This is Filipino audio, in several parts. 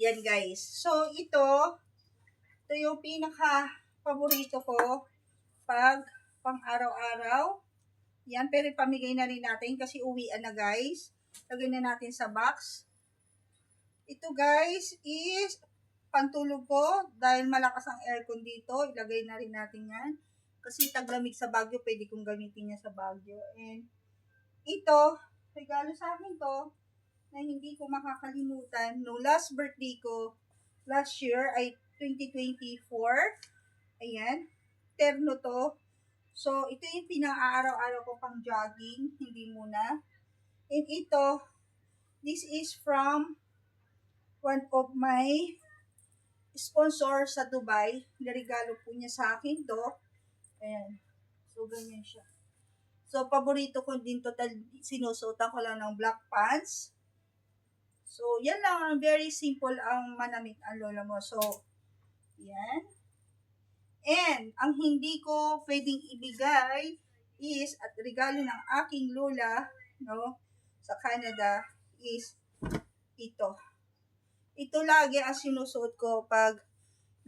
Yan guys. So ito yung pinaka-paborito ko pag pang-araw-araw. Yan, pero pamigay na rin natin kasi uwian na guys. Lagay na natin sa box. Ito guys is pantulog ko dahil malakas ang aircon dito. Ilagay na rin natin yan. Kasi taglamig sa Baguio, pwede kong gamitin yan sa Baguio. And ito, regalo sa akin to na hindi ko makakalimutan. No, last birthday ko, last year ay 2024. Ayan, terno to. So, ito yung pinang-araw-araw ko pang jogging, hindi muna. And ito, this is from one of my sponsor sa Dubai. Niregalo po niya sa akin to. Ayan. So, ganyan siya. So, paborito ko din to. Sinusuotan ko lang ng black pants. So, yan lang. Very simple ang manamit ang lola mo. So, yan. And, ang hindi ko pwedeng ibigay is, at regalo ng aking lola, no, sa Canada, is ito. Ito lagi ang sinusuot ko pag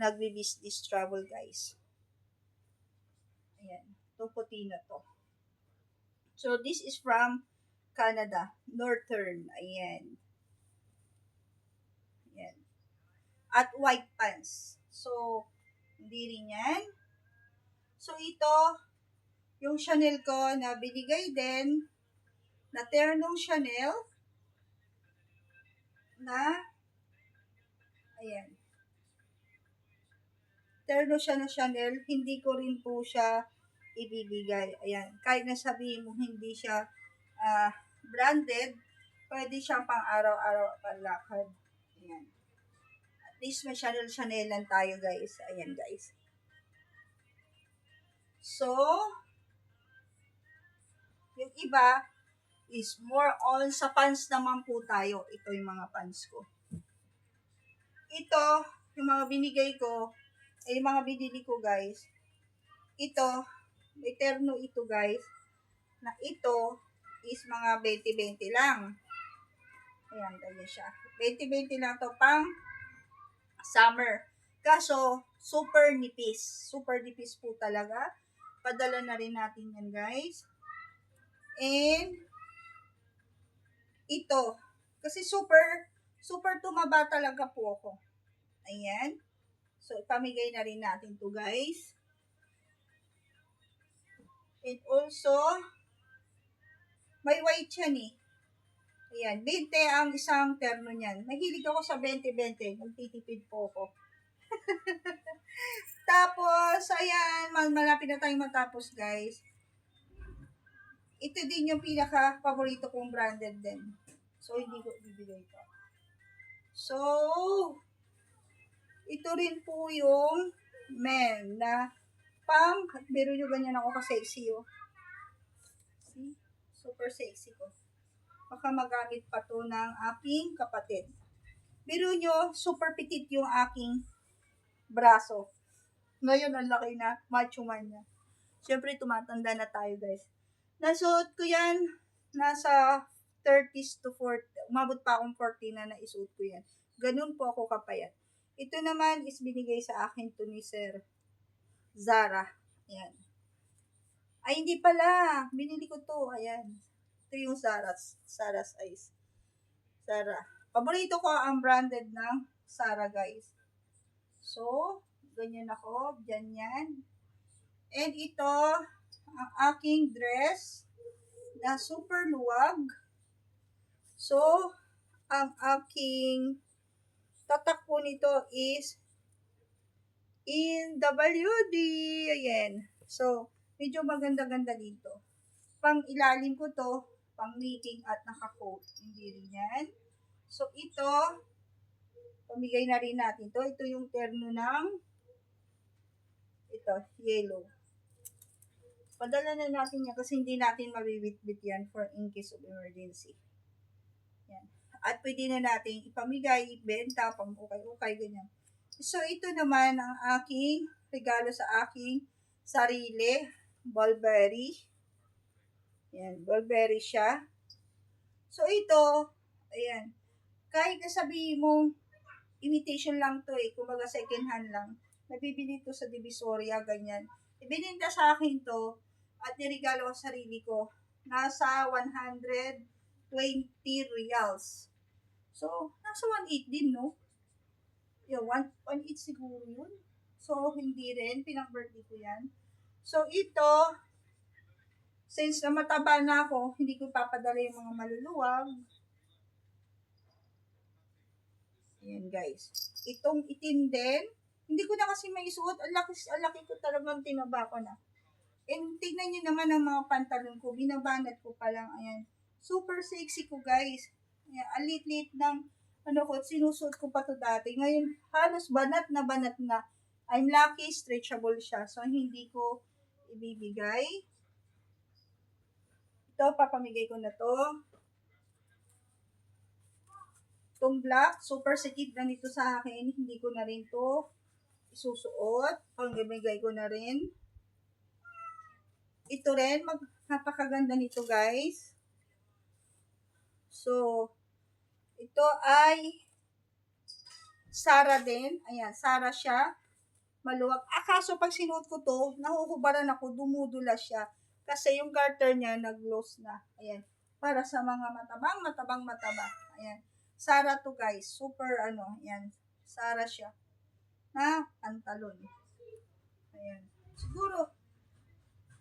nagbi-business travel, guys. Ayan. Itong puti na to. So, this is from Canada. Northern. Ayan. Ayan. At white pants. So, hindi rin yan. So, ito, yung Chanel ko na binigay din, na ternong Chanel, na, ayan, terno siya na Chanel, hindi ko rin po siya ibibigay. Ayan, kahit na sabihin mo hindi siya branded, pwede siyang pang araw-araw panlakad. Ayan. At least may Chanel lang tayo guys. Ayan guys. So, yung iba is more on sa pants naman po tayo. Ito yung mga pants ko. Ito, yung mga binigay ko, ay yung mga binili ko guys. Ito, may terno ito guys, na ito is mga 20-20 lang. Ayan, ganyan siya. 20-20 lang to pang summer. Kaso, super nipis. Super nipis po talaga. Padala na rin natin yan guys. And, ito. Kasi super tumaba talaga po ako. Ayan. So, ipamigay na rin natin to guys. And also, may white yan eh. Ayan, 20 ang isang terno niyan. Mahilig ako sa 20-20. Nagtitipid po ako. Tapos, ayan, malapit na tayong matapos guys. Ito din yung pinaka-paborito kong branded din. So, hindi ko ibibigay ito. So, ito rin po yung men na pang, biro nyo ganyan ako ka-sexy oh. See? Super sexy ko. Baka magamit pa to ng aking kapatid. Biro nyo, super petit yung aking braso. Ngayon, ang laki na, macho man niya. Siyempre, tumatanda na tayo, guys. Nasuot ko yan, nasa 30s to 40, umabot pa akong 40 na naisuot ko yan. Ganun po ako kapayat. Ito naman is binigay sa akin to ni Sir Zara. Ayan. Ay, hindi pala. Binili ko to. Ayan. Ito yung Zara's Eyes. Zara. Paborito ko ang branded ng Zara, guys. So, ganyan ako. Diyan yan. And ito, ang aking dress na super luwag. So, ang aking tatak po nito is in WD. Ayan. So, medyo maganda-ganda dito. Pang ilalim ko to, pang meeting at naka-coat. Hindi rin yan. So, ito, pamigay na rin natin to. Ito yung terno ng ito, yellow. Padala na natin yan kasi hindi natin mabibit-bit yan for in case of emergency. Yan. At pwede na natin ipamigay, ibenta, pang-ukay-ukay, ganyan. So, ito naman ang aking regalo sa aking sarili. Burberry. Yan, Burberry siya. So, ito, ayan. Kahit na sabihin mo, imitation lang to eh, kumbaga second hand lang. Nabibili to sa Divisoria, ganyan. Ibininta sa akin to at nirigalo ko sa sarili ko. Nasa 120 reals. So, nasa 1.8 din, no? Yung 1.8 siguro yun. So, hindi rin. Pinang-birthday ko yan. So, ito, since na mataba na ako, hindi ko papadala yung mga maluluwag. Ayan, guys. Itong itim din, hindi ko na kasi maisuot. Ang laki ko talagang tinaba ko na. And tignan nyo naman ang mga pantalon ko. Binabanat ko pa lang. Ayan. Super sexy ko, guys. Ayan, alit-lit ng sinusuot ko pa to dati. Ngayon, halos banat na banat na. I'm lucky, stretchable siya. So, hindi ko ibibigay. Ito, papamigay ko na to. Itong black, super sikip na nito sa akin. Hindi ko na rin to isusuot. Pangibigay ko na rin. Ito rin, napakaganda nito, guys. So, ito ay Sarah din. Ayan, Sarah siya. Maluwag. Kaso pag sinuot ko to, nahuhubaran ako, dumudula siya. Kasi yung garter niya, nag-loss na. Ayan. Para sa mga mataba. Ayan. Sarah to, guys. Super, ayan. Sarah siya. Na pantalon. Ayan. Siguro,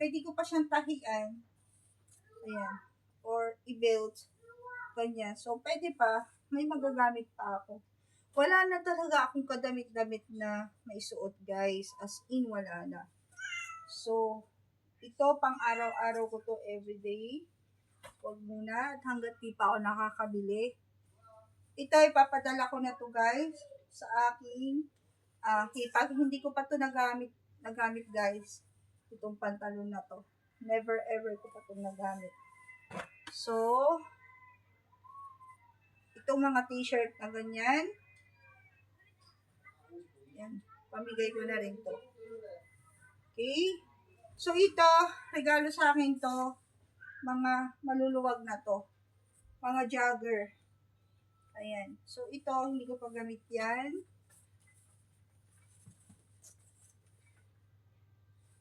pwede ko pa siyang tahian. Ayan. Or i-belt. Ganyan. So, pwede pa. May magagamit pa ako. Wala na talaga akong kadamit-damit na maisuot, guys. As in, wala na. So, ito, pang araw-araw ko to everyday. Huwag muna. At hanggat di pa ako nakakabili. Ito, ipapadala ko na to, guys. Sa aking, pag hindi ko pa to nagamit, guys. Itong pantalon na to. Never ever ko pa to nagamit. So, itong mga t-shirt na ganyan. Yan. Pamigay ko na rin to. Okay? So, ito, regalo sa akin to. Mga maluluwag na to. Mga jogger. Ayan. So, ito, hindi ko pa gamit yan.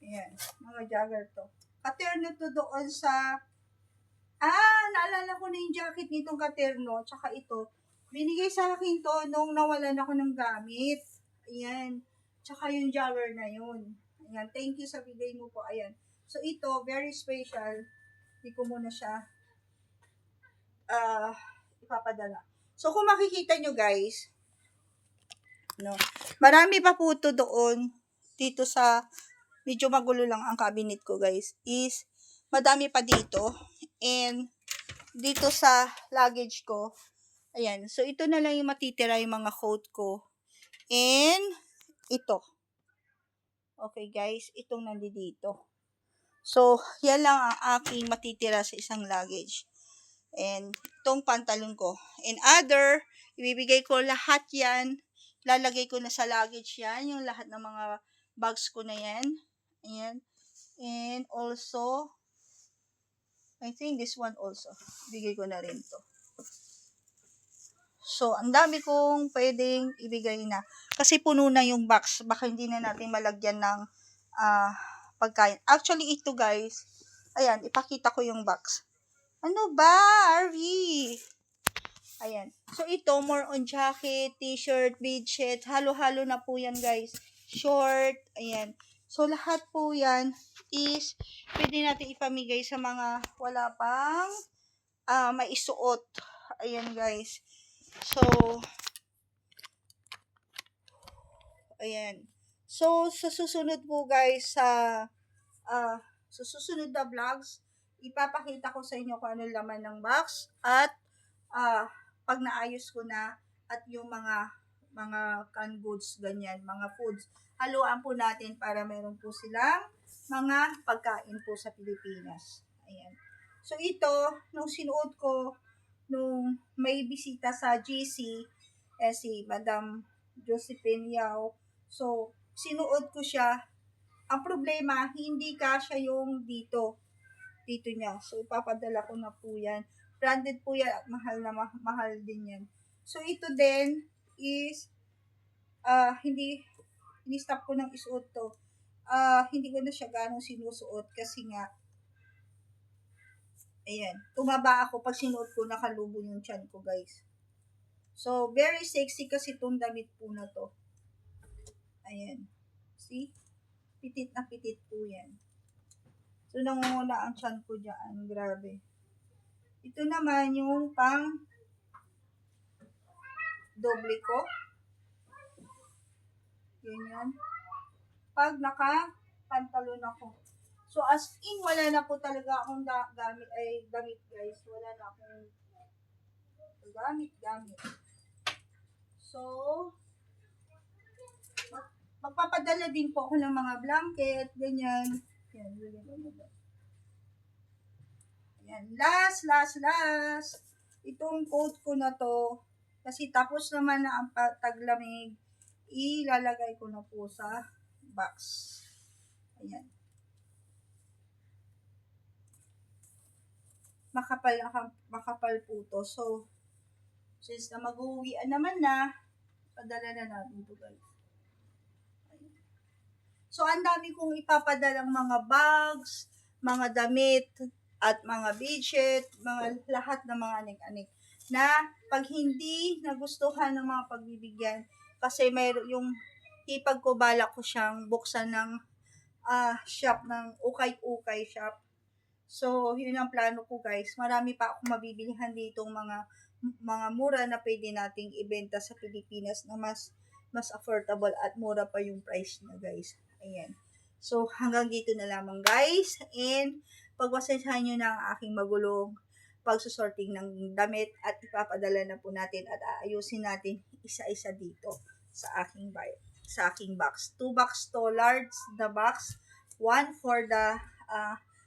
Ayan. Mga jogger to. Katerno to doon sa... naalala ko na yung jacket nitong katerno. Tsaka ito. Binigay sa akin to nung nawalan ako ng gamit. Ayan. Tsaka yung jogger na yun. Ayan. Thank you sa bigay mo po. Ayan. So, ito, very special. Hindi ko muna siya ipapadala. So, kung makikita nyo, guys, no, marami pa po ito doon. Dito sa, medyo magulo lang ang cabinet ko, guys, is, madami pa dito. And, dito sa luggage ko, ayan. So, ito na lang yung matitira yung mga coat ko. And, ito. Okay, guys, itong nandito. So, yan lang ang aking matitira sa isang luggage. And, itong pantalon ko. And other, ibibigay ko lahat yan. Lalagay ko na sa luggage yan. Yung lahat ng mga bags ko na yan. Ayan. And also, I think this one also. Bigay ko na rin to. So, ang dami kong pwedeng ibigay na. Kasi puno na yung box. Baka hindi na natin malagyan ng pagkain. Actually, ito guys. Ayan, ipakita ko yung box. Ano ba, Arvie? Ayan. So, ito, more on jacket, t-shirt, bedsheet. Halo-halo na po yan, guys. Short. Ayan. So, lahat po yan is pwede natin ipamigay sa mga wala pang maisuot. Ayan, guys. So, ayan. So, sa susunod po, guys, sa susunod na vlogs, ipapakita ko sa inyo kung ano laman ng box at pag naayos ko na at yung mga canned goods, ganyan, mga foods, haluan po natin para meron po silang mga pagkain po sa Pilipinas. Ayan. So, ito, nung sinuot ko, nung may bisita sa GC, si Madam Josephine Yao, so, sinuot ko siya. Ang problema, hindi kasya yung dito niya. So, ipapadala ko na po yan. Branded po yan at mahal na mahal din yan. So, ito din is hindi, ini-stop ko ng isuot to. Hindi ko na siya ganong sinusuot kasi nga, ayan, tumaba ako pag sinuot ko, nakalubog yung tiyan ko, guys. So, very sexy kasi itong damit po na to. Ayan. See? Pitit na pitit po yan. So, nangunguna ang tiyan ko dyan. Grabe. Ito naman yung pang doble ko. Ganyan. Pag naka-pantalon ako. So, as in, wala na po talaga akong damit, guys. Wala na akong gamit. So, magpapadala din po ako ng mga blanket, ganyan. Yan, yan. Last. Itong coat ko na to, kasi tapos naman na ang taglamig, ilalagay ko na po sa box. Ayan. Makapal po to. So, since na mag-uwian naman na, padala na natin ito, guys. So, ang dami kong ipapadalang mga bags, mga damit, at mga bedsheet, mga lahat ng mga anik-anik. Na pag hindi nagustuhan ng mga pagbibigyan, kasi mayroon yung hipag ko, balak ko siyang buksan ng shop, ng ukay-ukay shop. So, yun ang plano ko, guys. Marami pa akong mabibilihan dito mga mura na pwede nating ibenta sa Pilipinas na mas affordable at mura pa yung price niya, guys. Ayan. So, hanggang dito na lamang, guys. And, pagpasensyahan nyo na ang aking magulong pagsusorting ng damit at ipapadala na po natin at aayusin natin isa-isa dito sa aking box. 2 box to large the box. 1 for the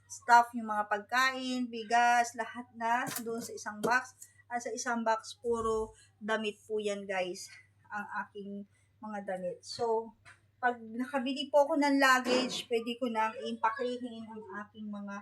stuff, yung mga pagkain, bigas, lahat na doon sa isang box. At sa isang box, puro damit po yan, guys. Ang aking mga damit. So, pag nakabili po ako ng luggage, pwede ko nang impakehin ang aking mga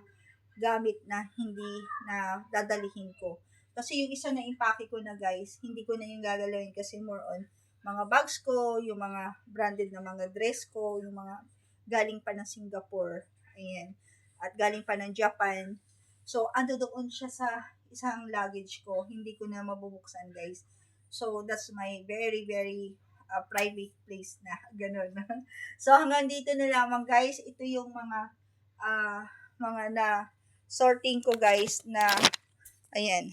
gamit na hindi na dadalihin ko. Kasi yung isa na impake ko na, guys, hindi ko na yung gagalawin kasi more on mga bags ko, yung mga branded na mga dress ko, yung mga galing pa ng Singapore. Ayan. At galing pa ng Japan. So, ando doon siya sa isang luggage ko. Hindi ko na mabubuksan, guys. So, that's my very, very private place na. Ganun. So, hanggang dito na lamang, guys. Ito yung mga na sorting ko, guys, na ayan.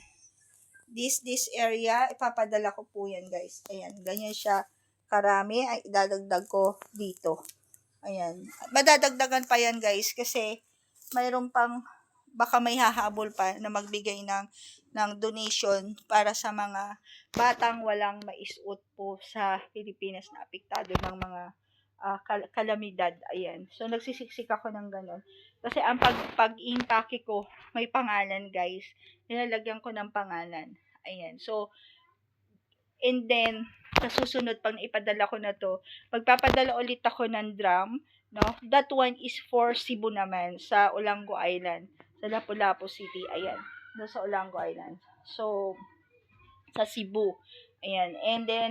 This area, ipapadala ko po yan, guys. Ayan. Ganyan siya karami. Ay, idadagdag ko dito. Ayan. Madadagdagan pa yan, guys, kasi mayroon pang, baka may hahabol pa na magbigay ng donation para sa mga batang walang maisuot po sa Pilipinas na apektado ng mga kalamidad. Ayan. So, nagsisiksik ako ng ganon. Kasi ang pag-impake ko, may pangalan, guys. Nilalagyan ko ng pangalan. Ayan. So, and then, sa susunod, pag ipadala ko na to, magpapadala ulit ako ng drum, no? That one is for Cebu naman, sa Olango Island, sa Lapu-Lapu City, ayan, doon sa Olango Island. So, sa Cebu, ayan, and then,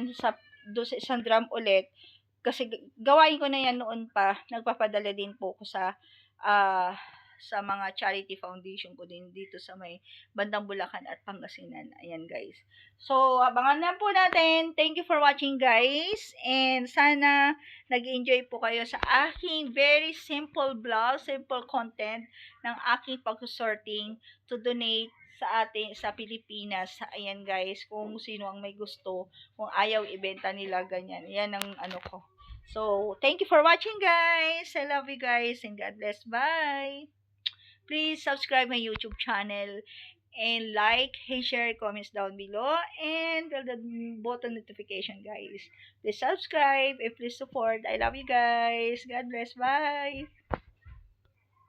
doon sa isang drum ulit, kasi gawain ko na yan noon pa, nagpapadala din po ko sa mga charity foundation ko din dito sa may bandang Bulacan at Pangasinan. Ayan, guys. So, abangan na po natin. Thank you for watching, guys. And sana nag-enjoy po kayo sa aking very simple vlog, simple content ng aking pag-sorting to donate sa Pilipinas. Ayan, guys, kung sino ang may gusto, kung ayaw ibenta nila, ganyan. Yan ang ano ko. So, thank you for watching, guys. I love you, guys, and God bless. Bye. Please subscribe my YouTube channel and like and share comments down below and tell the button notification, guys. Please subscribe and please support. I love you, guys. God bless. Bye.